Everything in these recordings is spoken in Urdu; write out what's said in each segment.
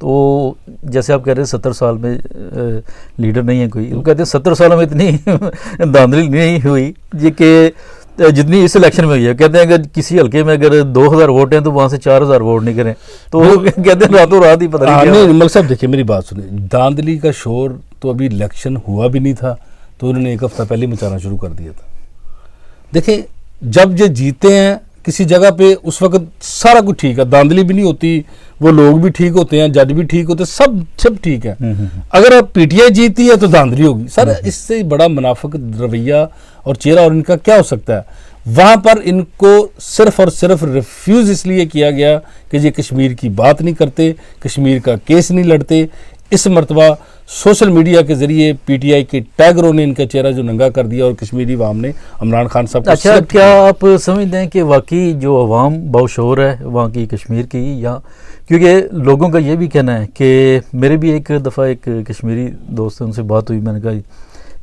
تو جیسے آپ کہہ رہے ہیں 70 سال میں لیڈر نہیں ہے کوئی, وہ کہتے ہیں 70 سالوں میں اتنی دھاندلی نہیں ہوئی یہ کہ جتنی اس الیکشن میں ہوئی ہے. کہتے ہیں اگر کسی حلقے میں اگر 2000 ووٹ ہیں تو وہاں سے 4000 ووٹ نہیں کریں, تو کہتے ہیں راتوں رات ہی پتہ نہیں. نہیں ملک صاحب دیکھیں میری بات سنیں, دھاندلی کا شور تو ابھی الیکشن ہوا بھی نہیں تھا تو انہوں نے ایک ہفتہ پہلے مچانا شروع کر دیا تھا. دیکھیں جب یہ جیتے ہیں کسی جگہ پہ اس وقت سارا کچھ ٹھیک ہے, دھاندلی بھی نہیں ہوتی, وہ لوگ بھی ٹھیک ہوتے ہیں, جج بھی ٹھیک ہوتے ہیں, سب ٹھیک ہے. اگر اب پی ٹی آئی جیتی ہے تو دھاندلی ہوگی. سر اس سے بڑا منافق رویہ اور چہرہ اور ان کا کیا ہو سکتا ہے؟ وہاں پر ان کو صرف اور صرف ریفیوز اس لیے کیا گیا کہ یہ کشمیر کی بات نہیں کرتے, کشمیر کا کیس نہیں لڑتے. اس مرتبہ سوشل میڈیا کے ذریعے پی ٹی آئی کے ٹیگروں نے ان کا چہرہ جو ننگا کر دیا اور کشمیری عوام نے عمران خان صاحب کو. اچھا کیا آپ سمجھتے ہیں کہ واقعی جو عوام باشعور ہے وہاں کی کشمیر کی, یا کیونکہ لوگوں کا یہ بھی کہنا ہے کہ میرے بھی ایک دفعہ ایک کشمیری دوست ان سے بات ہوئی, میں نے کہا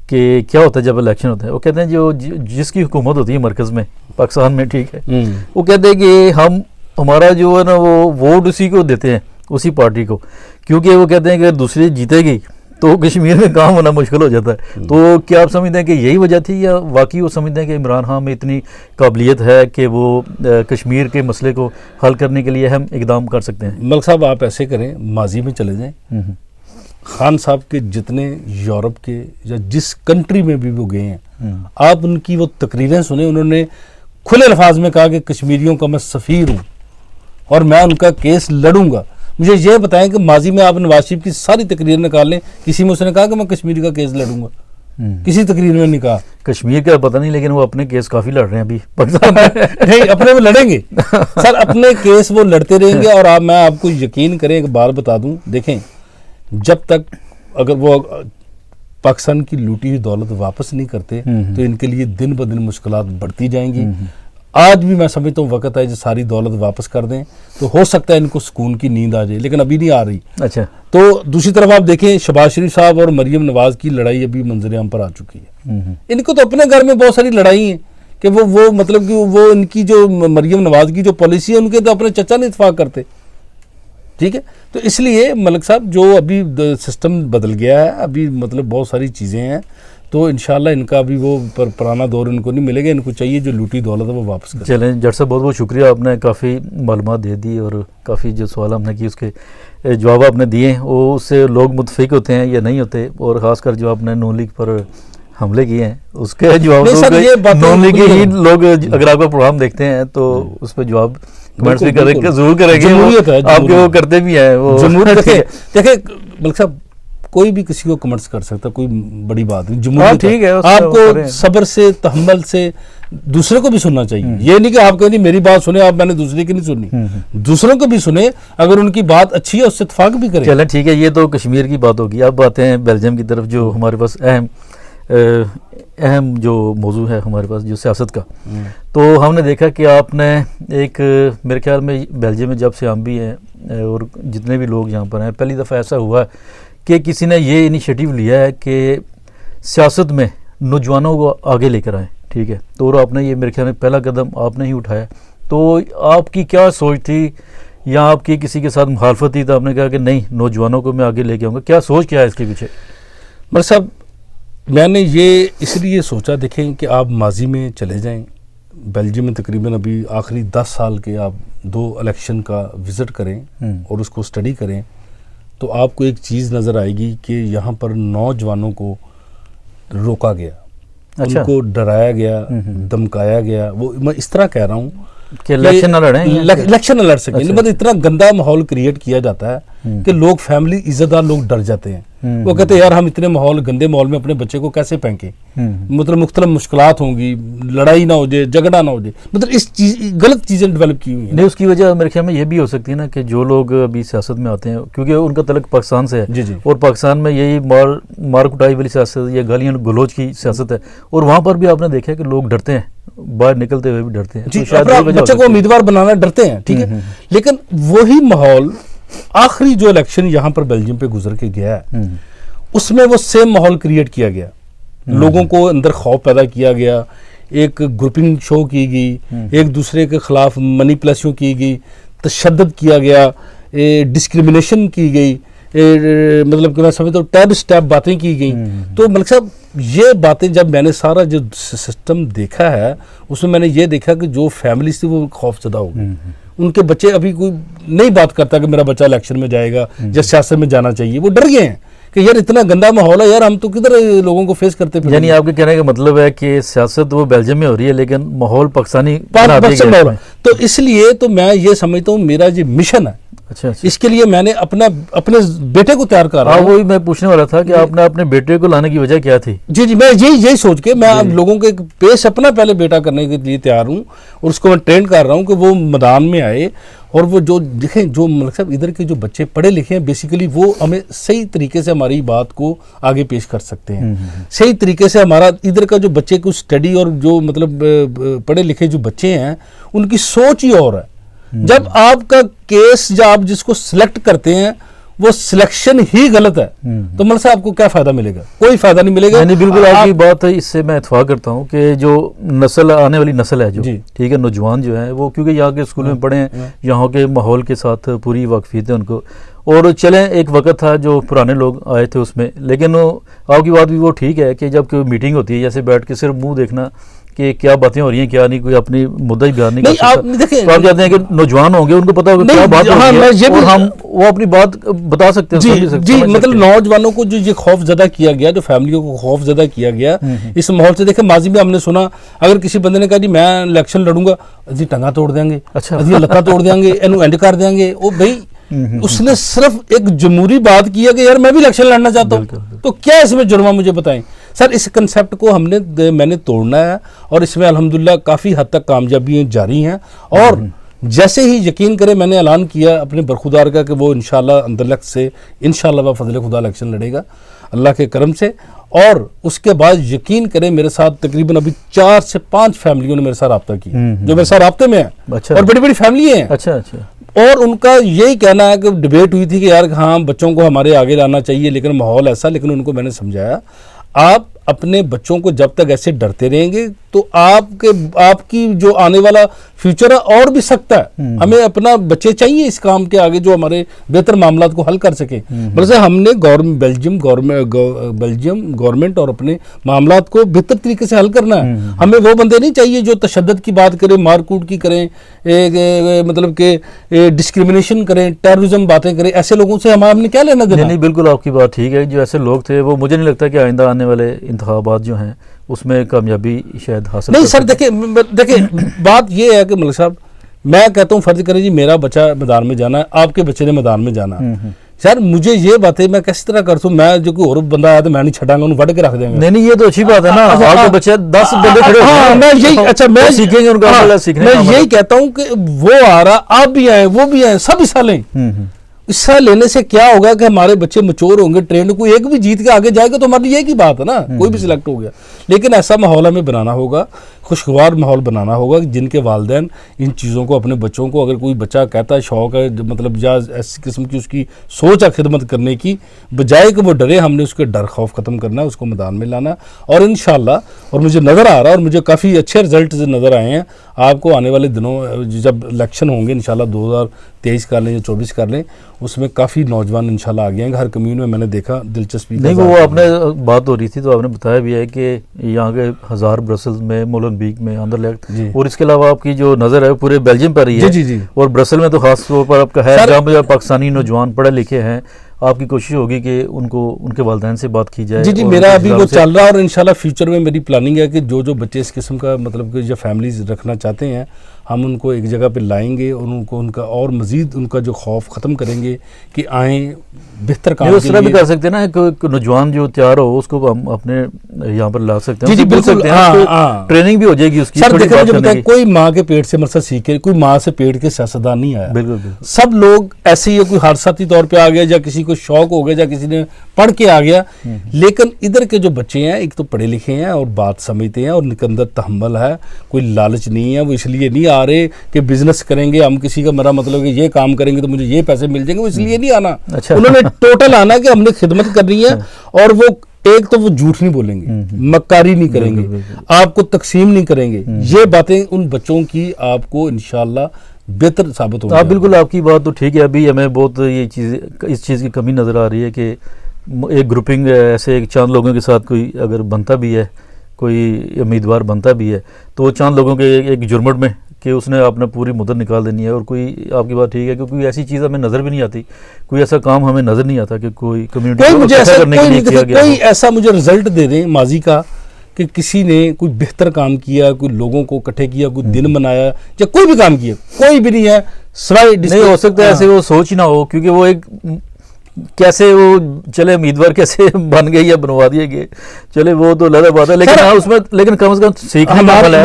کہ کیا ہوتا ہے جب الیکشن ہوتا ہے, وہ کہتے ہیں جو جس کی حکومت ہوتی ہے مرکز میں پاکستان میں, ٹھیک ہے, وہ کہتے ہیں کہ ہمارا جو ہے نا وہ ووٹ اسی کو دیتے ہیں, اسی پارٹی کو, کیونکہ وہ کہتے ہیں کہ اگر دوسری جیتے گی تو کشمیر میں کام ہونا مشکل ہو جاتا ہے. تو کیا آپ سمجھتے ہیں کہ یہی وجہ تھی, یا واقعی وہ سمجھتے ہیں کہ عمران خان میں اتنی قابلیت ہے کہ وہ کشمیر کے مسئلے کو حل کرنے کے لیے اہم اقدام کر سکتے ہیں؟ ملک صاحب آپ ایسے کریں, ماضی میں چلے جائیں, خان صاحب کے جتنے یورپ کے یا جس کنٹری میں بھی وہ گئے ہیں, آپ ان کی وہ تقریریں سنیں. انہوں نے کھلے الفاظ میں کہا کہ کشمیریوں کا میں سفیر ہوں اور میں ان کا کیس لڑوں گا. مجھے یہ بتائیں کہ ماضی میں آپ نواز شریف کی ساری تقریر نکال لیں, کسی میں اس نے کہا کہ میں کشمیری کا کیس لڑوں گا؟ کسی تقریر میں نہیں کہا. کشمیر کا پتہ نہیں, لیکن وہ اپنے کیس کافی لڑ رہے ہیں ابھی پاکستان میں. نہیں اپنے میں لڑیں گے سر, اپنے کیس وہ لڑتے رہیں گے. اور میں آپ کو یقین کریں, ایک بات بتا دوں, دیکھیں جب تک اگر وہ پاکستان کی لوٹی ہوئی دولت واپس نہیں کرتے تو ان کے لیے دن بدن مشکلات بڑھتی جائیں گی. آج بھی میں سمجھتا ہوں وقت ہے جو ساری دولت واپس کر دیں تو ہو سکتا ہے ان کو سکون کی نیند آ جائے, لیکن ابھی نہیں آ رہی. اچھا, تو دوسری طرف آپ دیکھیں شہباز شریف صاحب اور مریم نواز کی لڑائی ابھی منظر عام پر آ چکی ہے. ان کو تو اپنے گھر میں بہت ساری لڑائی ہیں کہ وہ مطلب کہ وہ ان کی جو مریم نواز کی جو پالیسی ہے ان کے تو اپنے چچا نہیں اتفاق کرتے. ٹھیک ہے, تو اس لیے ملک صاحب جو ابھی سسٹم بدل گیا ہے, ابھی مطلب بہت ساری چیزیں ہیں, تو انشاءاللہ ان کا بھی وہ پرانا دور ان کو نہیں ملے گا. ان کو چاہیے جو لوٹی دولت ہے وہ واپس کریں. چلیں جج صاحب, بہت بہت شکریہ, آپ نے کافی معلومات دے دی اور کافی جو سوال ہم نے کی اس کے جواب آپ نے دیے. وہ اس سے لوگ متفق ہوتے ہیں یا نہیں ہوتے, اور خاص کر جو آپ نے نون لیگ پر حملے کیے ہیں اس کے جواب نون لیگ ہی لوگ, اگر آپ کا پروگرام دیکھتے ہیں تو اس پہ جواب کمنٹس بھی ضرور کریں گے, آپ کے وہ کرتے بھی ہیں وہ. دیکھیں ملک صاحب کوئی بھی کسی کو کمنٹس کر سکتا, کوئی بڑی بات نہیں. جمہوریت ٹھیک ہے, آپ کو صبر سے تحمل سے دوسرے کو بھی سننا چاہیے. یہ نہیں کہ آپ کہیں میری بات سنیں آپ, میں نے دوسرے کی نہیں سننی, دوسروں کو بھی سنیں, اگر ان کی بات اچھی ہے اس سے اتفاق بھی کریں. چلیں ٹھیک ہے, یہ تو کشمیر کی بات ہوگی. اب آتے ہیں بیلجیم کی طرف, جو ہمارے پاس اہم جو موضوع ہے ہمارے پاس جو سیاست کا. تو ہم نے دیکھا کہ آپ نے ایک, میرے خیال میں بیلجیم میں جب سے ہم بھی ہیں اور جتنے بھی لوگ یہاں پر ہیں, پہلی دفعہ ایسا ہوا ہے کہ کسی نے یہ انیشیٹو لیا ہے کہ سیاست میں نوجوانوں کو آگے لے کر آئیں. ٹھیک ہے, تو اور آپ نے یہ میرے خیال میں پہلا قدم آپ نے ہی اٹھایا. تو آپ کی کیا سوچ تھی, یا آپ کی کسی کے ساتھ مخالفت تھی تو آپ نے کہا کہ نہیں نوجوانوں کو میں آگے لے کے آؤں گا؟ کیا سوچ کیا ہے اس کے پیچھے؟ مر صاحب میں نے یہ اس لیے سوچا, دیکھیں کہ آپ ماضی میں چلے جائیں, بیلجیم میں تقریباً ابھی آخری 10 سال کے آپ 2 الیکشن کا وزٹ کریں اور اس کو اسٹڈی کریں تو آپ کو ایک چیز نظر آئے گی کہ یہاں پر نوجوانوں کو روکا گیا, ان کو ڈرایا گیا, دمکایا گیا. وہ میں اس طرح کہہ رہا ہوں کہ الیکشن نہ لڑیں, الیکشن نہ لڑ سکیں. مطلب اتنا گندا ماحول کریٹ کیا جاتا ہے کہ لوگ, فیملی عزت دار لوگ ڈر جاتے ہیں. وہ کہتے ہیں یار ہم اتنے گندے ماحول میں اپنے بچے کو کیسے پھینکیں, مطلب مختلف مشکلات ہوں گی, لڑائی نہ ہو جائے, جھگڑا نہ ہو جائے, مطلب اس چیز غلط چیزیں ڈیولپ کی ہوئی ہیں. نہیں, اس کی وجہ میرے خیال میں یہ بھی ہو سکتی ہے نا کہ جو لوگ ابھی سیاست میں آتے ہیں, کیونکہ ان کا تعلق پاکستان سے ہے, اور پاکستان میں یہی مار کٹائی والی سیاست یا گالیاں گلوچ کی سیاست ہے, اور وہاں پر بھی آپ نے دیکھا کہ لوگ ڈرتے ہیں, باہر نکلتے ہوئے بھی ڈرتے ہیں, بچے کو امیدوار بنانا ڈرتے ہیں. ٹھیک ہے, لیکن وہی ماحول آخری جو الیکشن یہاں پر بیلجیم پہ گزر کے گیا ہے اس میں وہ سیم ماحول کریٹ کیا گیا, لوگوں کو اندر خوف پیدا کیا گیا, ایک گروپنگ شو کی گئی, ایک دوسرے کے خلاف منیپولیشن کی گئی, تشدد کیا گیا, ڈسکریمنیشن کی گئی، مطلب کہ میں سمجھتا ہوں ٹیب اسٹیپ باتیں کی گئیں. تو ملک صاحب یہ باتیں جب میں نے سارا جو سسٹم دیکھا ہے اس میں نے یہ دیکھا کہ جو فیملیز تھی وہ خوف زدہ ہو گئی. ان کے بچے ابھی کوئی نہیں بات کرتا کہ میرا بچہ الیکشن میں جائے گا یا سیاست میں جانا چاہیے، وہ ڈر گئے ہیں کہ یار اتنا گندا ماحول ہے، یار ہم تو کدھر لوگوں کو فیس کرتے پھر. یعنی آپ کے کہنے کا مطلب ہے کہ سیاست وہ بیلجیم میں ہو رہی ہے لیکن ماحول پاکستانی تو اس لیے تو میں یہ سمجھتا ہوں میرا جو مشن ہے اچھا اس کے لیے میں نے اپنے بیٹے کو تیار کر رہا ہوں. وہی میں پوچھنے والا تھا کہ آپ نے اپنے بیٹے کو لانے کی وجہ کیا تھی؟ جی میں یہی سوچ کے میں لوگوں کے پیش اپنا پہلے بیٹا کرنے کے لیے تیار ہوں اور اس کو میں ٹرین کر رہا ہوں کہ وہ میدان میں آئے اور وہ جو دیکھیں جو ملک صاحب ادھر کے جو بچے پڑھے لکھے ہیں بیسیکلی وہ ہمیں صحیح طریقے سے ہماری بات کو آگے پیش کر سکتے ہیں. صحیح طریقے سے ہمارا ادھر کا جو بچے کو اسٹڈی اور جو مطلب پڑھے لکھے جو بچے ہیں ان کی سوچ ہی اور ہے. جب آپ کا کیس جب آپ جس کو سلیکٹ کرتے ہیں وہ سلیکشن ہی غلط ہے تو ملک صاحب آپ کو کیا فائدہ ملے گا؟ کوئی فائدہ نہیں ملے گا. یعنی بالکل آپ کی بات ہے، اس سے میں اتفاق کرتا ہوں کہ جو نسل آنے والی نسل ہے جو ٹھیک ہے نوجوان جو ہیں وہ کیونکہ یہاں کے اسکول میں پڑھے ہیں، یہاں کے ماحول کے ساتھ پوری واقفیت ہے ان کو. اور چلیں ایک وقت تھا جو پرانے لوگ آئے تھے اس میں، لیکن آپ کی بات بھی وہ ٹھیک ہے کہ جب کوئی میٹنگ ہوتی ہے جیسے بیٹھ کے صرف منہ دیکھنا کہ کیا باتیں ہو رہی ہیں کیا نہیں، کوئی اپنی مدعا ہی بیان نہیں کر سکتا. تو آپ چاہتے ہیں کہ نوجوان ہوں گے ان کو پتا ہوگا کیا بات ہو رہی ہے اور ہم وہ اپنی بات بتا سکتے ہیں. جی مطلب نوجوانوں کو جو یہ خوف زدہ کیا گیا، جو فیملیوں کو خوف زدہ کیا گیا اس ماحول سے، دیکھیں ماضی میں ہم نے سنا اگر کسی بندے نے کہا جی میں الیکشن لڑوں گا جی ٹنگا توڑ دیں گے، جی لتاں توڑ دیں گے، اینو اینڈ کر دیں گے. وہ بھائی اس نے صرف ایک جمہوری بات کیا کہ یار میں بھی الیکشن لڑنا چاہتا ہوں تو کیا اس میں جرمہ مجھے بتائیں. سر اس کنسیپٹ کو میں نے توڑنا ہے اور اس میں الحمدللہ کافی حد تک کامیابیاں جاری ہیں. اور جیسے ہی یقین کرے میں نے اعلان کیا اپنے برخودار کا کہ وہ انشاءاللہ اندرلخت سے انشاءاللہ فضل خدا الیکشن لڑے گا اللہ کے کرم سے. اور اس کے بعد یقین کریں میرے ساتھ تقریباً ابھی 4 سے 5 فیملیوں نے میرے ساتھ رابطہ کیا جو میرے ساتھ رابطے میں ہیں اور بڑی بڑی فیملی ہیں. اور ان کا یہی کہنا ہے کہ ڈیبیٹ ہوئی تھی کہ یار ہاں بچوں کو ہمارے آگے لانا چاہیے لیکن ماحول ایسا، لیکن ان کو میں نے سمجھایا آپ اپنے بچوں کو جب تک ایسے ڈرتے رہیں گے تو آپ کی جو آنے والا فیوچر ہے اور بھی سخت ہے. ہمیں اپنا بچے چاہیے اس کام کے آگے جو ہمارے بہتر معاملات کو حل کر سکیں. بلکہ ہم نے بیلجیم گورنمنٹ اور اپنے معاملات کو بہتر طریقے سے حل کرنا ہے. ہمیں وہ بندے نہیں چاہیے جو تشدد کی بات کریں، مار کوٹ کی کریں، مطلب کہ ڈسکریمنیشن کریں، ٹیررزم باتیں کریں. ایسے لوگوں سے ہم نے کیا لینا دینا؟ نہیں بالکل آپ کی بات ٹھیک ہے. جو ایسے لوگ تھے وہ مجھے نہیں لگتا کہ آئندہ آنے والے انتخابات جو ہیں اس میں کامیابی شاید حاصل نہیں. سر دیکھیں بات یہ ہے کہ ملک صاحب میں کہتا ہوں فرض کریں جی میرا بچہ میدان میں جانا ہے، آپ کے بچے نے میدان میں جانا ہے. سر مجھے یہ باتیں میں کس طرح کرتا ہوں؟ میں جو کوئی اور بندہ آیا تو میں نہیں چھٹاں گا، انہوں وڑ کے رکھ دیں گا. نہیں یہ تو اچھی بات ہے نا، آپ کے بچے 10 بندے کھڑے میں سیکھیں گے ان کا سیکھنے. میں یہی کہتا ہوں کہ وہ آ رہا، آپ بھی آئیں، وہ بھی آئیں، سب حصہ لیں. حصہ لینے سے کیا ہوگا کہ ہمارے بچے مچور ہوں گے، ٹرینڈ کوئی ایک بھی جیت کے آگے جائے گا تو ہماری یہ کی بات ہے نا، کوئی بھی سلیکٹ ہو گیا. لیکن ایسا ماحول ہمیں بنانا ہوگا، خوشگوار ماحول بنانا ہوگا جن کے والدین ان چیزوں کو اپنے بچوں کو، اگر کوئی بچہ کہتا ہے شوق ہے مطلب یا ایسی قسم کی اس کی سوچ ہے خدمت کرنے کی، بجائے کہ وہ ڈرے ہم نے اس کے ڈر خوف ختم کرنا ہے، اس کو میدان میں لانا. اور انشاءاللہ اور مجھے نظر آ رہا ہے اور مجھے کافی اچھے رزلٹ نظر آئے ہیں. آپ کو آنے والے دنوں جب الیکشن ہوں گے انشاءاللہ 2023 کر لیں یا 24 کر لیں، اس میں کافی نوجوان انشاءاللہ آ گئے ہیں. ہر کمیون میں نے دیکھا دلچسپی نہیں وہ آپ نے بات ہو رہی تھی تو آپ نے بتایا بھی ہے کہ یہاں کے 1000 برسلز میں، مولنبیک میں، اندرلخت اور اس کے علاوہ آپ کی جو نظر ہے پورے بیلجیم پر ہی ہے. اور برسل میں تو خاص طور پر آپ کا ہے جہاں پہ پاکستانی نوجوان پڑھے لکھے ہیں، آپ کی کوشش ہوگی کہ ان کے والدین سے بات کی جائے. جی میرا ابھی وہ چل رہا ہے اور انشاءاللہ فیوچر میں میری پلاننگ ہے کہ جو بچے اس قسم کا مطلب کہ جو فیملیز رکھنا چاہتے ہیں ہم ان کو ایک جگہ پہ لائیں گے اور ان کو ان کا اور مزید ان کا جو خوف ختم کریں گے کہ آئیں بہتر کام. اس طرح بھی کر سکتے ہیں نا ایک نوجوان جو تیار ہو اس کو ہم اپنے یہاں پر لا سکتے ہیں. جی بالکل ٹریننگ بھی ہو جائے گی اس کی. سر دیکھیں مجھے بتائیں کوئی ماں کے پیٹ سے مرسا سیکھے، کوئی ماں سے پیٹ کے سیاستدان نہیں آیا. بالکل سب لوگ ایسے ہی کوئی حادثاتی طور پہ آ گیا یا کسی کو شوق ہو گیا یا کسی نے پڑھ کے آ گیا. لیکن ادھر کے جو بچے ہیں ایک تو پڑھے لکھے ہیں اور بات سمجھتے ہیں اور ان کے اندر تحمل ہے، کوئی لالچ نہیں ہے. وہ اس لیے نہیں آ رہے کہ بزنس کریں گے ہم کسی کا، میرا مطلب کہ یہ کام کریں گے تو مجھے یہ پیسے مل جائیں گے، وہ اس لیے نہیں آنا. انہوں نے ٹوٹل آنا کہ ہم نے خدمت کرنی ہے. اور وہ ایک تو وہ جھوٹ نہیں بولیں گے، مکاری نہیں کریں گے، آپ کو تقسیم نہیں کریں گے. یہ باتیں ان بچوں کی آپ کو انشاءاللہ بہتر ثابت ہوگا. آپ بالکل آپ کی بات تو ٹھیک ہے. ابھی ہمیں بہت یہ چیز اس چیز کی کمی نظر آ رہی ہے کہ ایک گروپنگ ایسے ایک چاند لوگوں کے ساتھ کوئی اگر بنتا بھی ہے, کوئی امیدوار بنتا بھی ہے, تو وہ چاند لوگوں کے ایک جرمٹ میں کہ اس نے اپنا پوری مدت نکال دینی ہے. اور کوئی آپ کی بات ٹھیک ہے کہ کوئی ایسی چیز ہمیں نظر بھی نہیں آتی, کوئی ایسا کام ہمیں نظر نہیں آتا کہ کوئی کمیونٹی کوئی ایسا مجھے رزلٹ دے دیں ماضی کا کہ کسی نے کوئی بہتر کام کیا, کوئی لوگوں کو اکٹھے کیا, کوئی دن منایا, یا کوئی بھی کام کیا, کوئی بھی نہیں ہے سوائے نہیں ہو سکتا ہے ایسے وہ سوچ نہ ہو, کیونکہ وہ ایک کیسے وہ چلے امیدوار کیسے بن گئے یا بنوا دیے گئے, چلے وہ تو الگ بات ہے, لیکن ہاں اس میں لیکن کم از کم سیکھنے کا حل ہے.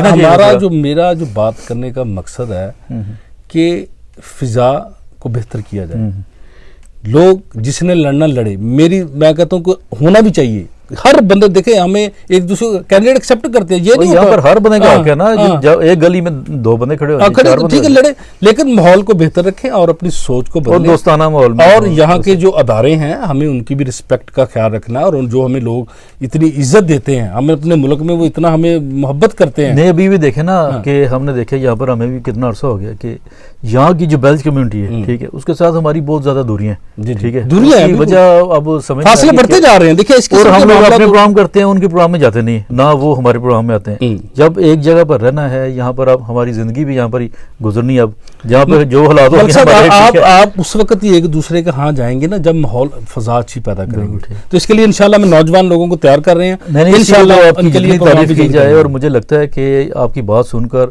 ہمارا جو میرا جو بات کرنے کا مقصد ہے کہ فضا کو بہتر کیا جائے. لوگ جس نے لڑنا لڑے, میں کہتا ہوں کہ ہونا بھی چاہیے. ہر بندے دیکھیں ہمیں ایک دوسرے کینڈیڈیٹ ایکسپٹ کرتے ہیں, یہ نہیں یہاں پر ہر بندے کا حق ہے نا, جب ایک گلی میں دو بندے کھڑے ہو ٹھیک ہے لڑے, لیکن ماحول کو بہتر رکھیں اور اپنی سوچ کو بدلیں, دوستانہ ماحول میں. اور یہاں کے جو ادارے ہیں ہمیں ان کی بھی رسپیکٹ کا خیال رکھنا ہے, اور جو ہمیں لوگ اتنی عزت دیتے ہیں, ہمیں اپنے ملک میں وہ اتنا ہمیں محبت کرتے ہیں. نہیں ابھی بھی دیکھیں نا کہ ہم نے دیکھا یہاں پر ہمیں بھی کتنا عرصہ ہو گیا کہ یہاں کی جو بیلچ کمیونٹی ہے ٹھیک ہے, اس کے ساتھ ہماری بہت زیادہ دوریاں ہیں. ٹھیک ہے, دوریاں ہیں, وجہ اب سمجھ فاصلے بڑھتے جا رہے ہیں. دیکھیں اور ہم لوگ اپنے پروگرام کرتے ہیں, ان کے پروگرام میں جاتے نہیں, نہ وہ ہمارے پروگرام میں آتے ہیں. جب ایک جگہ پر رہنا ہے, یہاں پر اب ہماری زندگی بھی یہاں پر ہی گزرنی ہے, اب جہاں پہ جو حالات آپ اس وقت ہی ایک دوسرے کے ہاں جائیں گے نا جب ماحول فضا اچھی پیدا کریں گے. تو اس کے لیے انشاءاللہ میں نوجوان لوگوں کو تیار کر رہے ہیں, انشاءاللہ ان کے لیے تعریف کی جائے. اور مجھے لگتا ہے کہ آپ کی بات سن کر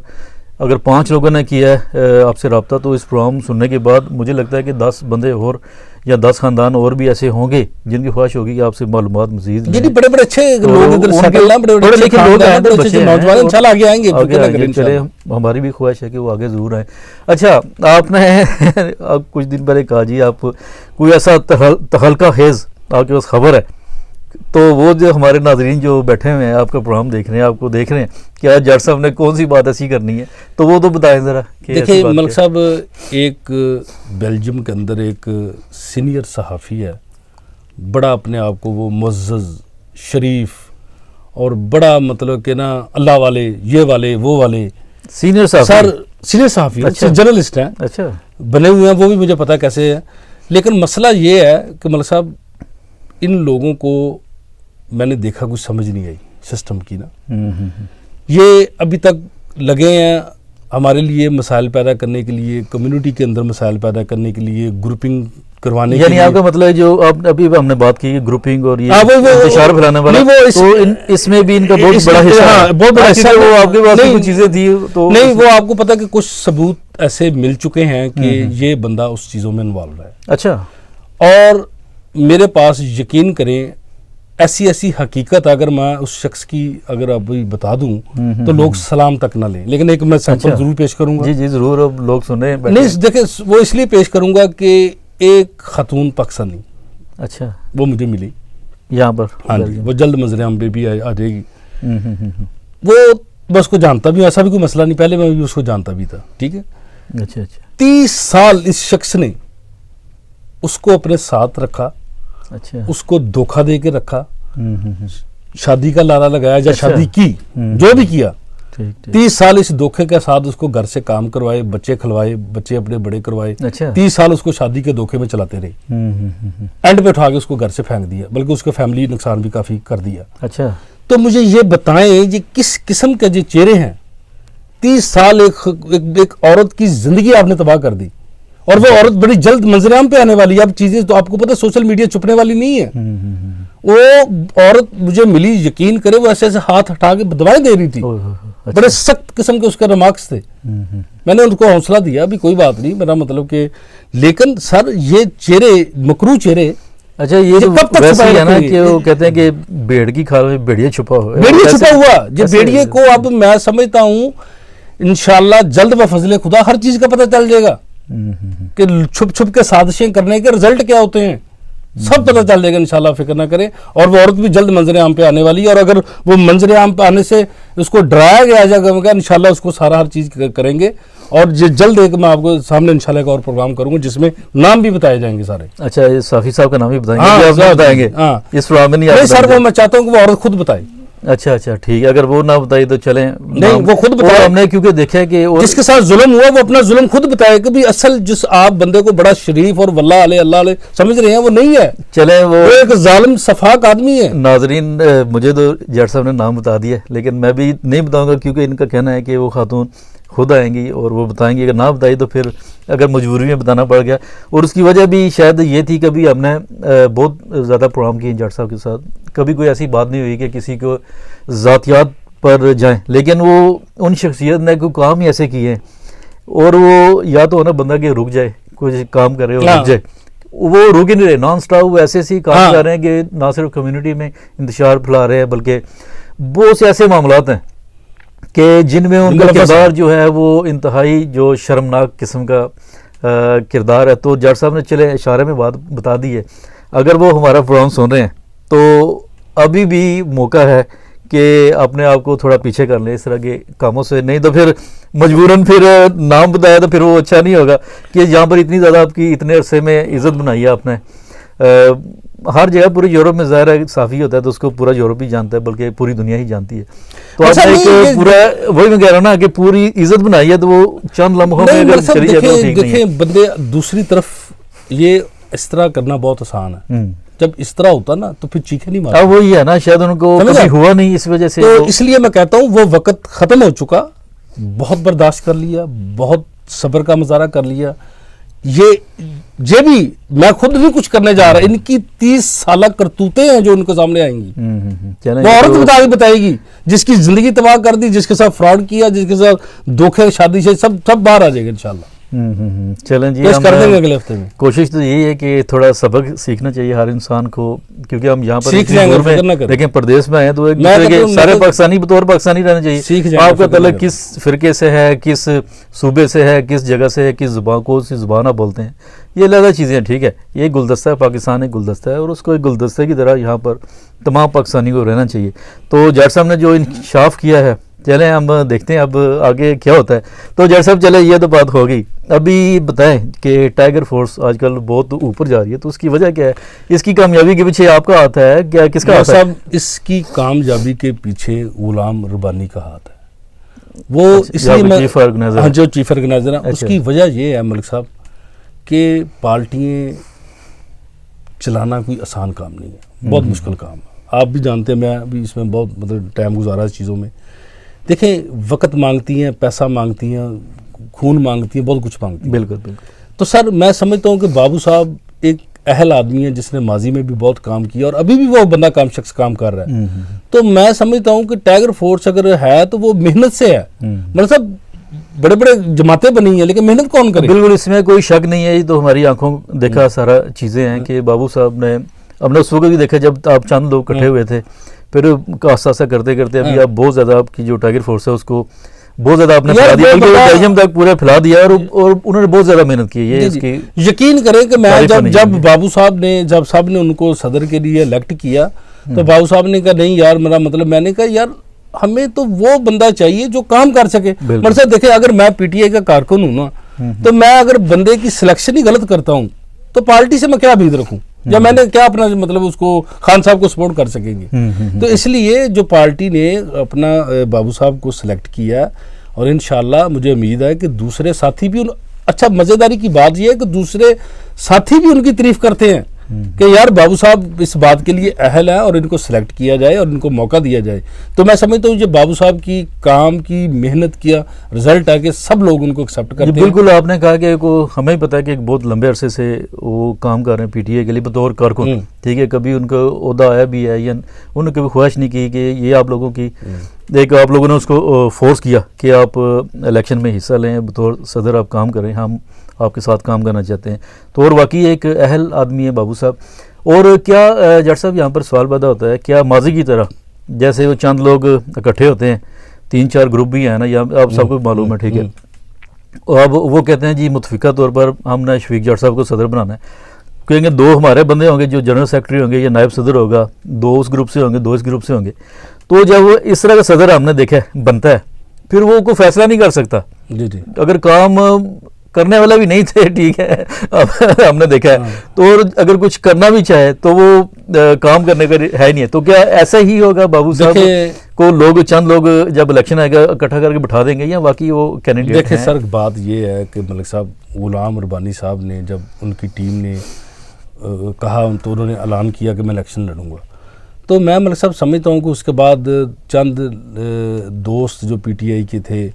اگر 5 لوگوں نے کیا ہے آپ سے رابطہ, تو اس پروگرام سننے کے بعد مجھے لگتا ہے کہ 10 بندے اور یا 10 خاندان اور بھی ایسے ہوں گے جن کی خواہش ہوگی کہ آپ سے معلومات مزید لیں. بڑے بڑے اچھے لوگ ادھر سیٹل ہیں, بڑے لکھے لوگ ہیں, بڑے اچھے نوجوان انشاءاللہ آگے آئیں گے. چلے ہماری بھی خواہش ہے کہ وہ آگے ضرور آئیں. اچھا, آپ نے کچھ دن پہلے کہا جی آپ کوئی ایسا تہلکہ خیز آپ کے پاس خبر ہے, تو وہ جو ہمارے ناظرین جو بیٹھے ہوئے ہیں آپ کا پروگرام دیکھ رہے ہیں, آپ کو دیکھ رہے ہیں کہ آج جٹ صاحب نے کون سی بات ایسی کرنی ہے, تو وہ تو بتائیں ذرا. دیکھیں ملک صاحب, ایک بیلجیم کے اندر ایک سینئر صحافی ہے, بڑا اپنے آپ کو وہ معزز شریف اور بڑا مطلب کہ نا اللہ والے یہ والے وہ والے سینئر صحافی جرنلسٹ ہیں. اچھا, بنے ہوئے ہیں, وہ بھی مجھے پتا کیسے ہے. لیکن مسئلہ یہ ہے کہ ملک صاحب ان لوگوں کو میں نے دیکھا کچھ سمجھ نہیں آئی سسٹم کی نا. یہ ابھی تک لگے ہیں ہمارے لیے مسائل پیدا کرنے کے لیے, کمیونٹی کے اندر مسائل پیدا کرنے کے لیے, گروپنگ کروانے کے لیے. یعنی آپ کا مطلب ہے جو ابھی ہم نے بات کی گروپنگ اور یہ انتشار پھیلانے والا, تو اس میں بھی ان کا بہت بڑا حصہ ہے. بہت بڑا حصہ وہ آپ کے پاس کچھ چیزیں تھی تو نہیں, وہ آپ کو پتا کہ کچھ ثبوت ایسے مل چکے ہیں کہ یہ بندہ اس چیزوں میں انوالو ہے. اچھا, اور میرے پاس یقین کریں ایسی حقیقت اگر میں اس شخص کی اگر ابھی بتا دوں تو لوگ سلام تک نہ لیں, لیکن ایک میں سیمپل ضرور پیش کروں گا. جی ضرور, اب لوگ سنیں. نہیں دیکھیں, وہ اس لیے پیش کروں گا کہ ایک خاتون پاکستانی, اچھا, وہ مجھے ملی یہاں پر. ہاں جی, وہ جلد منظر عام پہ بھی آ جائے گی. وہ میں اس کو جانتا بھی ہوں, ایسا بھی کوئی مسئلہ نہیں, پہلے میں بھی اس کو جانتا بھی تھا. ٹھیک ہے, اچھا اچھا, 30 سال اس شخص نے اس کو اپنے ساتھ رکھا, اچھا, اس کو دھوکہ دے کے رکھا, شادی کا لارا لگایا یا شادی کی, جو بھی کیا. 30 سال اس دھوکے کے ساتھ اس کو گھر سے کام کروائے, بچے کھلوائے, بچے اپنے بڑے کروائے. 30 سال اس کو شادی کے دھوکے میں چلاتے رہے. اینڈ پہ اٹھا کے اس کو گھر سے پھینک دیا, بلکہ اس کے فیملی نقصان بھی کافی کر دیا. اچھا, تو مجھے یہ بتائیں یہ کس قسم کے جو چہرے ہیں. 30 سال ایک عورت کی زندگی آپ نے تباہ کر دی, اور وہ عورت بڑی جلد منظر عام پہ آنے والی ہے. اب چیزیں تو آپ کو پتہ سوشل میڈیا چھپنے والی نہیں ہے. وہ عورت مجھے ملی, یقین کرے وہ ایسے ہاتھ ہٹا کے دوائیں دے رہی تھی, بڑے سخت قسم کے اس کے ریمارکس تھے. میں نے ان کو حوصلہ دیا, ابھی کوئی بات نہیں, میرا مطلب کہ لیکن سر یہ چہرے مکروہ چہرے. اچھا, یہ ویسے ہی ہے نا کہ وہ کہتے ہیں کہ بھیڑ کی کھال میں بھیڑیا چھپا ہوا, بھیڑیا چھپا ہوا. یہ بھیڑیے کو اب میں سمجھتا ہوں انشاءاللہ جلد بفضل خدا ہر چیز کا پتہ چل جائے گا کہ چھپ چھپ کے سازشیں کرنے کے رزلٹ کیا ہوتے ہیں, سب پتہ چل جائے گا انشاءاللہ, فکر نہ کریں. اور وہ عورت بھی جلد منظر عام پہ آنے والی ہے, اور اگر وہ منظر عام پہ آنے سے اس کو ڈرایا گیا جائے انشاءاللہ اس کو سارا ہر چیز کریں گے. اور جلد ایک میں آپ کو سامنے انشاءاللہ ایک اور پروگرام کروں گا جس میں نام بھی بتائے جائیں گے سارے. اچھا, صافی صاحب کا نام بھی بتائیں گے؟ ہاں, اس پروگرام میں نہیں سر, وہ میں چاہتا ہوں کہ وہ عورت خود بتائے. اچھا اچھا ٹھیک ہے، اگر وہ نہ بتائی تو چلیں نہیں وہ خود بتائے، ہم نے کیونکہ دیکھا ہے کہ جس کے ساتھ ظلم ہوا وہ اپنا ظلم خود بتائے کہ بھی اصل جس آپ بندے کو بڑا شریف اور واللہ علیہ اللہ علیہ سمجھ رہے ہیں وہ نہیں ہے، چلیں وہ ایک ظالم صفاق آدمی ہے. ناظرین مجھے تو جٹ صاحب نے نام بتا دیا لیکن میں بھی نہیں بتاؤں گا کیونکہ ان کا کہنا ہے کہ وہ خاتون خود آئیں گی اور وہ بتائیں گی، اگر نہ بتائی تو پھر اگر مجبوری میں بتانا پڑ گیا. اور اس کی وجہ بھی شاید یہ تھی کہ بھی ہم نے بہت زیادہ پروگرام کیے جٹ صاحب کے ساتھ، کبھی کوئی ایسی بات نہیں ہوئی کہ کسی کو ذاتیات پر جائیں، لیکن وہ ان شخصیت نے کوئی کام ہی ایسے کیے ہیں اور وہ یا تو ہونا بندہ کہ رک جائے کوئی کام کرے اور رک جائے، وہ رک ہی نہیں رہے، نان سٹاپ وہ ایسے ایسے کام کر رہے ہیں کہ نہ صرف کمیونٹی میں انتشار پھیلا رہے ہیں بلکہ بہت سے ایسے معاملات ہیں کہ جن میں ان کا کردار جو ہے وہ انتہائی جو شرمناک قسم کا کردار ہے. تو جٹ صاحب نے چلے اشارے میں بات بتا دی ہے، اگر وہ ہمارا پروگرام سن رہے ہیں تو ابھی بھی موقع ہے کہ اپنے آپ کو تھوڑا پیچھے کر لیں اس طرح کے کاموں سے، نہیں تو پھر مجبوراً پھر نام بتایا تو پھر وہ اچھا نہیں ہوگا کہ جہاں پر اتنی زیادہ آپ کی اتنے عرصے میں عزت بنائی ہے آپ نے. ہر جگہ پورے یورپ میں ظاہر ہے صافی ہوتا ہے تو اس کو پورا یورپ ہی جانتا ہے بلکہ پوری دنیا ہی جانتی ہے. تو آپ نے ایک پورا وہی میں کہہ رہا ہوں نا کہ پوری عزت بنائی ہے تو وہ چند لمحوں میں اگر چلی جائے تو ٹھیک نہیں ہے. دیکھیں بندے دوسری طرف یہ اس طرح کرنا بہت آسان ہے، جب اس طرح ہوتا نا تو پھر چیخیں نہیں مارتے. وہی ہے نا شاید ان کو کبھی ہوا نہیں اس وجہ سے، تو اس لیے میں کہتا ہوں وہ وقت ختم ہو چکا، بہت برداشت کر لیا، بہت صبر کا مظاہرہ کر لیا. یہ بھی میں خود نہیں کچھ کرنے جا رہا، ان کی 30 سالہ کرتوتیں ہیں جو ان کے سامنے آئیں گی. وہ عورت بتائے گی جس کی زندگی تباہ کر دی، جس کے ساتھ فراڈ کیا، جس کے ساتھ دھوکے شادی سے سب باہر آ جائے گا انشاءاللہ. چلیں جی کر دیں گے اگلے ہفتے میں. کوشش تو یہی ہے کہ تھوڑا سبق سیکھنا چاہیے ہر انسان کو، کیونکہ ہم یہاں پر لیکن پردیس میں ہیں تو ایک دوسرے کے سارے پاکستانی بطور پاکستانی رہنا چاہیے. آپ کا تعلق کس فرقے سے ہے، کس صوبے سے ہے، کس جگہ سے ہے، کس زبان کو سی زبان آپ بولتے ہیں، یہ علیحدہ چیزیں ہیں. ٹھیک ہے، یہ گلدستہ ہے، پاکستان ایک گلدستہ ہے اور اس کو ایک گلدستے کی طرح یہاں پر تمام پاکستانی کو رہنا چاہیے. تو جٹ صاحب نے جو انکشاف کیا ہے، چلیں ہم دیکھتے ہیں اب آگے کیا ہوتا ہے. تو جٹ صاحب چلے یہ تو بات ہوگی، ابھی بتائیں کہ ٹائیگر فورس آج کل بہت اوپر جا رہی ہے تو اس کی وجہ کیا ہے؟ اس کی کامیابی کے پیچھے آپ کا ہاتھ ہے کیا، کس کا ہاتھ ہے؟ اس کی کامیابی کے پیچھے غلام ربانی کا ہاتھ ہے. وہ اس لیے جو چیف آرگنائزر ہے اس کی وجہ یہ ہے ملک صاحب کہ پارٹیاں چلانا کوئی آسان کام نہیں ہے، بہت مشکل کام ہے. آپ بھی جانتے ہیں، میں بھی اس میں بہت مطلب ٹائم گزارا اس چیزوں میں. دیکھیں وقت مانگتی ہیں، پیسہ مانگتی ہیں، خون مانگتی ہیں، بہت کچھ مانگتی ہیں. بالکل بالکل. تو سر میں سمجھتا ہوں کہ بابو صاحب ایک اہل آدمی ہے جس نے ماضی میں بھی بہت کام کیا اور ابھی بھی وہ بندہ شخص کام کر رہا ہے. تو میں سمجھتا ہوں کہ ٹائیگر فورس اگر ہے تو وہ محنت سے ہے. مطلب صاحب بڑے بڑے جماعتیں بنی ہیں لیکن محنت کون کرے؟ بالکل اس میں کوئی شک نہیں ہے. یہ تو ہماری آنکھوں دیکھا سارا چیزیں ہیں کہ بابو صاحب نے ہم نے اس وقت بھی دیکھا جب آپ چند لوگ اکٹھے ہوئے تھے، پھر آہستہ آہستہ کرتے کرتے ابھی آپ بہت زیادہ آپ کی جو ٹائیگر فورس ہے اس کو بہت زیادہ آپ نے پھیلا دیا، بلکہ بیلجیم تک پورے پھیلا دیا اور انہوں نے بہت زیادہ محنت کی. یہ اس کی یقین کریں کہ میں جب بابو صاحب نے ان کو صدر کے لیے الیکٹ کیا تو بابو صاحب نے کہا نہیں یار میرا مطلب، میں نے کہا یار ہمیں تو وہ بندہ چاہیے جو کام کر سکے. مطلب دیکھیں اگر میں پی ٹی آئی کا کارکن ہوں نا تو میں اگر بندے کی سلیکشن ہی غلط کرتا ہوں تو پارٹی سے میں کیا امید رکھوں، یا میں نے کیا اپنا مطلب اس کو خان صاحب کو سپورٹ کر سکیں گے. تو اس لیے جو پارٹی نے اپنا بابو صاحب کو سلیکٹ کیا اور انشاءاللہ مجھے امید ہے کہ دوسرے ساتھی بھی اچھا مزیداری کی بات یہ ہے کہ دوسرے ساتھی بھی ان کی تعریف کرتے ہیں کہ یار بابو صاحب اس بات کے لیے اہل ہے اور ان کو سلیکٹ کیا جائے اور ان کو موقع دیا جائے. تو میں سمجھتا ہوں یہ بابو صاحب کی کام کی محنت کیا رزلٹ ہے کہ سب لوگ ان کو ایکسیپٹ کرتے ہیں. بالکل آپ نے کہا کہ ہمیں پتہ ہے کہ ایک بہت لمبے عرصے سے وہ کام کر رہے ہیں پی ٹی اے کے لیے بطور کارکن. ٹھیک ہے، کبھی ان کو عہدہ آیا بھی ہے یا انہوں نے کبھی خواہش نہیں کی کہ یہ آپ لوگوں کی ایک آپ لوگوں نے اس کو فورس کیا کہ آپ الیکشن میں حصہ لیں، بطور صدر آپ کام کریں، ہم آپ کے ساتھ کام کرنا چاہتے ہیں. تو اور واقعی ایک اہل آدمی ہے بابو صاحب. اور کیا جٹ صاحب یہاں پر سوال پیدا ہوتا ہے، کیا ماضی کی طرح جیسے وہ چند لوگ اکٹھے ہوتے ہیں، 3-4 گروپ بھی ہیں نا، یا آپ سب کو معلوم ہے، ٹھیک ہے، اب وہ کہتے ہیں جی متفقہ طور پر ہم نے شفیق جٹ صاحب کو صدر بنانا ہے. کہیں گے 2 ہمارے بندے ہوں گے جو جنرل سیکرٹری ہوں گے یا نائب صدر ہوگا، 2 اس گروپ سے ہوں گے، 2 اس گروپ سے ہوں گے. تو جب اس طرح کا صدر ہم نے دیکھا ہے بنتا ہے پھر وہ کوئی فیصلہ نہیں کر سکتا. جی جی. اگر کام کرنے والا بھی نہیں تھے, ٹھیک ہے, اب ہم نے دیکھا ہے, تو اگر کچھ کرنا بھی چاہے تو وہ کام کرنے کا ہے نہیں ہے. تو کیا ایسا ہی ہوگا بابو صاحب کو لوگ, چند لوگ جب الیکشن آئے گا اکٹھا کر کے بٹھا دیں گے, یا واقعی وہ کینڈیڈیٹ ہیں؟ دیکھیں سر, بات یہ ہے کہ ملک صاحب غلام ربانی صاحب نے جب ان کی ٹیم نے کہا تو انہوں نے اعلان کیا کہ میں الیکشن لڑوں گا, تو میں ملک صاحب سمجھتا ہوں کہ اس کے بعد چند دوست جو پی ٹی آئی کے تھے,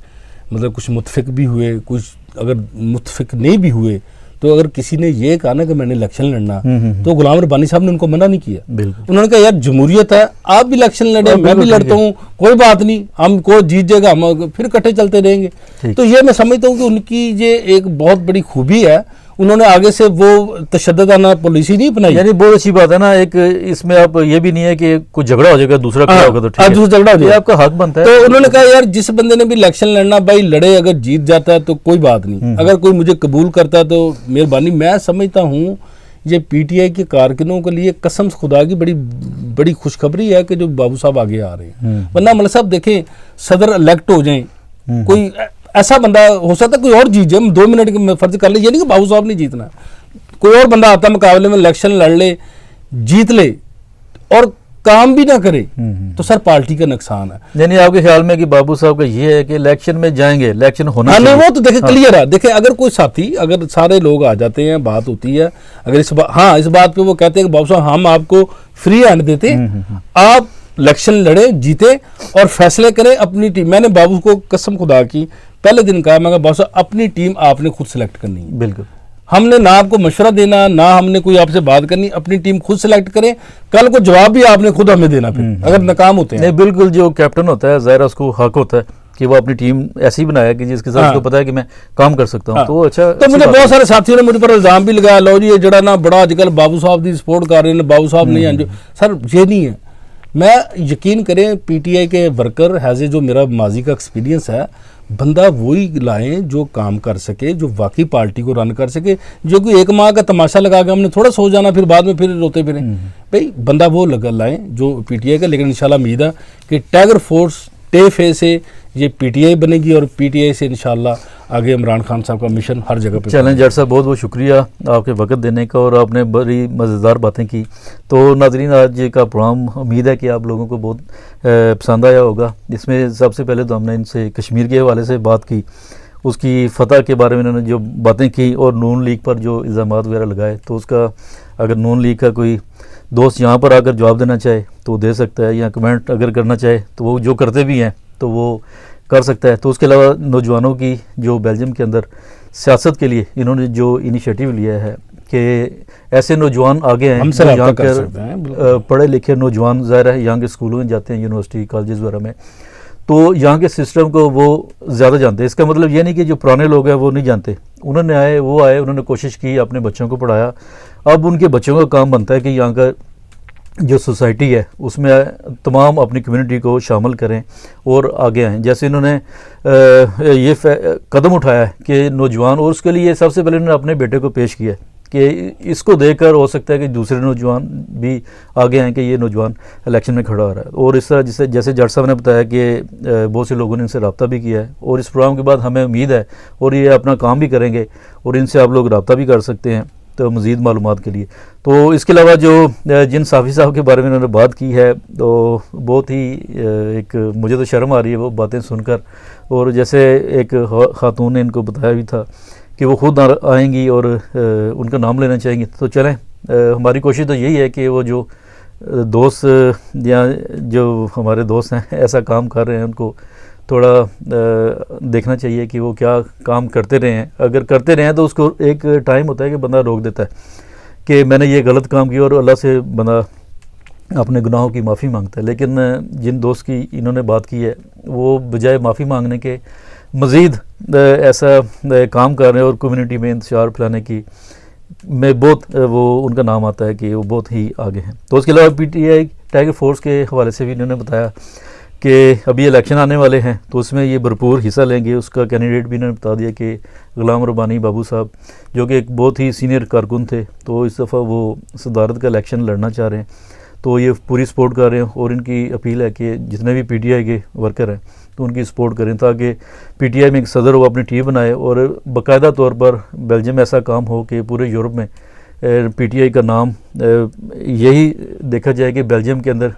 مطلب کچھ متفق بھی ہوئے, کچھ اگر متفق نہیں بھی ہوئے, تو اگر کسی نے یہ کہا نا کہ میں نے الیکشن لڑنا, تو غلام ربانی صاحب نے ان کو منع نہیں کیا. انہوں نے کہا یار جمہوریت ہے, آپ بھی الیکشن لڑیں, میں بھی لڑتا ہوں, کوئی بات نہیں, ہم کو جیت جائے گا, ہم پھر اکٹھے چلتے رہیں گے. تو یہ میں سمجھتا ہوں کہ ان کی یہ ایک بہت بڑی خوبی ہے, انہوں نے آگے سے وہ تشددانہ پالیسی نہیں اپنائی. یعنی بہت اچھی بات ہے نا, ایک اس میں آپ یہ بھی نہیں ہے کہ کوئی جھگڑا ہو جائے گا دوسرا کھڑا ہوگا تو ٹھیک ہے, دوسرا جھگڑا ہو جائے گا, آپ کا حق بنتا ہے. تو انہوں نے کہا یار جس بندے نے بھی الیکشن لڑنا بھائی لڑے, اگر جیت جاتا ہے تو کوئی بات نہیں, اگر کوئی مجھے قبول کرتا ہے تو مہربانی. میں سمجھتا ہوں یہ پی ٹی آئی کے کارکنوں کے لیے قسم خدا کی بڑی خوشخبری ہے کہ جو بابو صاحب آگے آ رہے ہیں. ورنہ ملک صاحب دیکھیں صدر الیکٹ ہو جائیں, کوئی ایسا بندہ ہو سکتا ہے کوئی اور جیت جائے, 2 منٹ میں فرض کر لے, یہ نہیں کہ بابو صاحب نہیں جیتنا, کوئی اور بندہ آتا مقابلے میں الیکشن لڑ لے, جیت لے اور کام بھی نہ کرے, تو سر پارٹی کا نقصان ہے. یعنی آپ کے خیال میں کہ بابو صاحب کا یہ ہے کہ الیکشن میں جائیں گے, الیکشن ہونا چاہیے. نہیں وہ تو دیکھیں کلیئر ہے, دیکھیں اگر کوئی ساتھی, اگر سارے لوگ آ جاتے ہیں, بات ہوتی ہے, اگر اس بات پہ وہ کہتے ہیں کہ بابو صاحب ہم آپ کو فری ہینڈ دیتے ہیں, آپ الیکشن لڑیں, جیتے اور فیصلے کریں اپنی ٹیم. میں نے بابو کو قسم خدا کی پہلے دن کہا, میں کہا بابو صاحب اپنی ٹیم آپ نے خود سلیکٹ کرنی ہے. بالکل, ہم نے نہ آپ کو مشورہ دینا, نہ ہم نے کوئی آپ سے بات کرنی, اپنی ٹیم خود سلیکٹ کریں, کل کو جواب بھی آپ نے خود ہمیں دینا پھر اگر ناکام ہوتے ہیں. نہیں بالکل, جو کیپٹن ہوتا ہے ظاہر اس کو حق ہوتا ہے کہ وہ اپنی ٹیم ایسی بنایا کہ جس کے ساتھ اس کو پتا ہے کہ میں کام کر سکتا ہوں. تو اچھا, تو مجھے بہت سارے ساتھیوں نے مجھ پر الزام بھی لگایا, لو جی یہ جڑا نا بڑا آج کل بابو صاحب دی سپورٹ کر رہے ہیں, بابو صاحب نہیں ہیں. سر یہ نہیں ہے, میں یقین کریں پی ٹی آئی کے ورکر ایز اے جو میرا ماضی کا ایکسپیرینس ہے, بندہ وہی لائیں جو کام کر سکے, جو واقعی پارٹی کو رن کر سکے. جو کوئی 1 ماہ کا تماشا لگا کے ہم نے تھوڑا سو جانا پھر بعد میں پھر روتے پھریں, بھائی بندہ وہ لائیں جو پی ٹی آئی کا. لیکن انشاءاللہ امید ہے کہ ٹائیگر فورس ٹیف اے سے یہ پی ٹی آئی بنے گی, اور پی ٹی آئی سے انشاءاللہ آگے عمران خان صاحب کا مشن ہر جگہ پہ. چلیں جٹ صاحب, بہت بہت شکریہ آپ کے وقت دینے کا, اور آپ نے بڑی مزیدار باتیں کی. تو ناظرین, آج کا پروگرام امید ہے کہ آپ لوگوں کو بہت پسند آیا ہوگا. اس میں سب سے پہلے تو ہم نے ان سے کشمیر کے حوالے سے بات کی, اس کی فتح کے بارے میں انہوں نے جو باتیں کی, اور نون لیگ پر جو الزامات وغیرہ لگائے, تو اس کا اگر نون لیگ کا کوئی دوست یہاں پر آ کر جواب دینا چاہے تو دے سکتا ہے, یا کمنٹ اگر کرنا چاہے تو وہ جو کرتے بھی ہیں تو وہ کر سکتا ہے. تو اس کے علاوہ نوجوانوں کی جو بیلجیم کے اندر سیاست کے لیے انہوں نے جو انیشیٹو لیا ہے کہ ایسے نوجوان آگے ہیں یہاں کر پڑھے لکھے نوجوان, ظاہر ہے یہاں کے اسکولوں میں جاتے ہیں, یونیورسٹی کالجز وغیرہ میں, تو یہاں کے سسٹم کو وہ زیادہ جانتے ہیں. اس کا مطلب یہ نہیں کہ جو پرانے لوگ ہیں وہ نہیں جانتے, انہوں نے آئے, انہوں نے کوشش کی, اپنے بچوں کو پڑھایا. اب ان کے بچوں کا کام بنتا ہے کہ یہاں کا جو سوسائٹی ہے اس میں تمام اپنی کمیونٹی کو شامل کریں اور آگے آئیں. جیسے انہوں نے یہ قدم اٹھایا ہے کہ نوجوان, اور اس کے لیے سب سے پہلے انہوں نے اپنے بیٹے کو پیش کیا کہ اس کو دیکھ کر ہو سکتا ہے کہ دوسرے نوجوان بھی آگے آئیں کہ یہ نوجوان الیکشن میں کھڑا ہو رہا ہے. اور اس طرح جیسے جٹ صاحب نے بتایا کہ بہت سے لوگوں نے ان سے رابطہ بھی کیا ہے, اور اس پروگرام کے بعد ہمیں امید ہے اور یہ اپنا کام بھی کریں گے, اور ان سے آپ لوگ رابطہ بھی کر سکتے ہیں تو مزید معلومات کے لیے. تو اس کے علاوہ جو جن صافی صاحب کے بارے میں انہوں نے بات کی ہے, تو بہت ہی ایک مجھے تو شرم آ رہی ہے وہ باتیں سن کر. اور جیسے ایک خاتون نے ان کو بتایا بھی تھا کہ وہ خود آئیں گی اور ان کا نام لینا چاہیں گی. تو چلیں, ہماری کوشش تو یہی ہے کہ وہ جو دوست یا جو ہمارے دوست ہیں ایسا کام کر رہے ہیں, ان کو تھوڑا دیکھنا چاہیے کہ وہ کیا کام کرتے رہے ہیں. اگر کرتے رہے ہیں تو اس کو ایک ٹائم ہوتا ہے کہ بندہ روک دیتا ہے کہ میں نے یہ غلط کام کیا, اور اللہ سے بندہ اپنے گناہوں کی معافی مانگتا ہے. لیکن جن دوست کی انہوں نے بات کی ہے وہ بجائے معافی مانگنے کے مزید ایسا کام کر رہے ہیں, اور کمیونٹی میں انتشار پھیلانے کی میں بہت وہ ان کا نام آتا ہے کہ وہ بہت ہی آگے ہیں. تو اس کے علاوہ P T I tiger force کے حوالے سے بھی انہوں نے بتایا کہ ابھی الیکشن آنے والے ہیں تو اس میں یہ بھرپور حصہ لیں گے. اس کا کینڈیڈیٹ بھی انہوں نے بتا دیا کہ غلام ربانی بابو صاحب, جو کہ ایک بہت ہی سینئر کارکن تھے, تو اس دفعہ وہ صدارت کا الیکشن لڑنا چاہ رہے ہیں. تو یہ پوری سپورٹ کر رہے ہیں، اور ان کی اپیل ہے کہ جتنے بھی پی ٹی آئی کے ورکر ہیں تو ان کی سپورٹ کریں تاکہ پی ٹی آئی میں ایک صدر وہ اپنی ٹیم بنائے، اور باقاعدہ طور پر بیلجیم میں ایسا کام ہو کہ پورے یورپ میں پی ٹی آئی کا نام یہی دیکھا جائے کہ بیلجیم کے اندر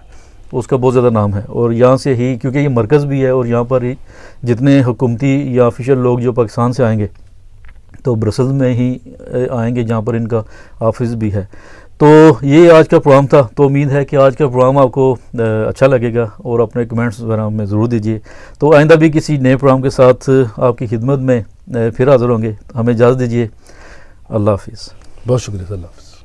اس کا بہت زیادہ نام ہے، اور یہاں سے ہی کیونکہ یہ مرکز بھی ہے، اور یہاں پر ہی جتنے حکومتی یا آفیشیل لوگ جو پاکستان سے آئیں گے تو برسلز میں ہی آئیں گے جہاں پر ان کا آفس بھی ہے۔ تو یہ آج کا پروگرام تھا، تو امید ہے کہ آج کا پروگرام آپ کو اچھا لگے گا، اور اپنے کمنٹس وغیرہ ہمیں ضرور دیجیے۔ تو آئندہ بھی کسی نئے پروگرام کے ساتھ آپ کی خدمت میں پھر حاضر ہوں گے۔ ہمیں اجازت دیجیے، اللہ حافظ۔ بہت شکریہ، اللہ حافظ۔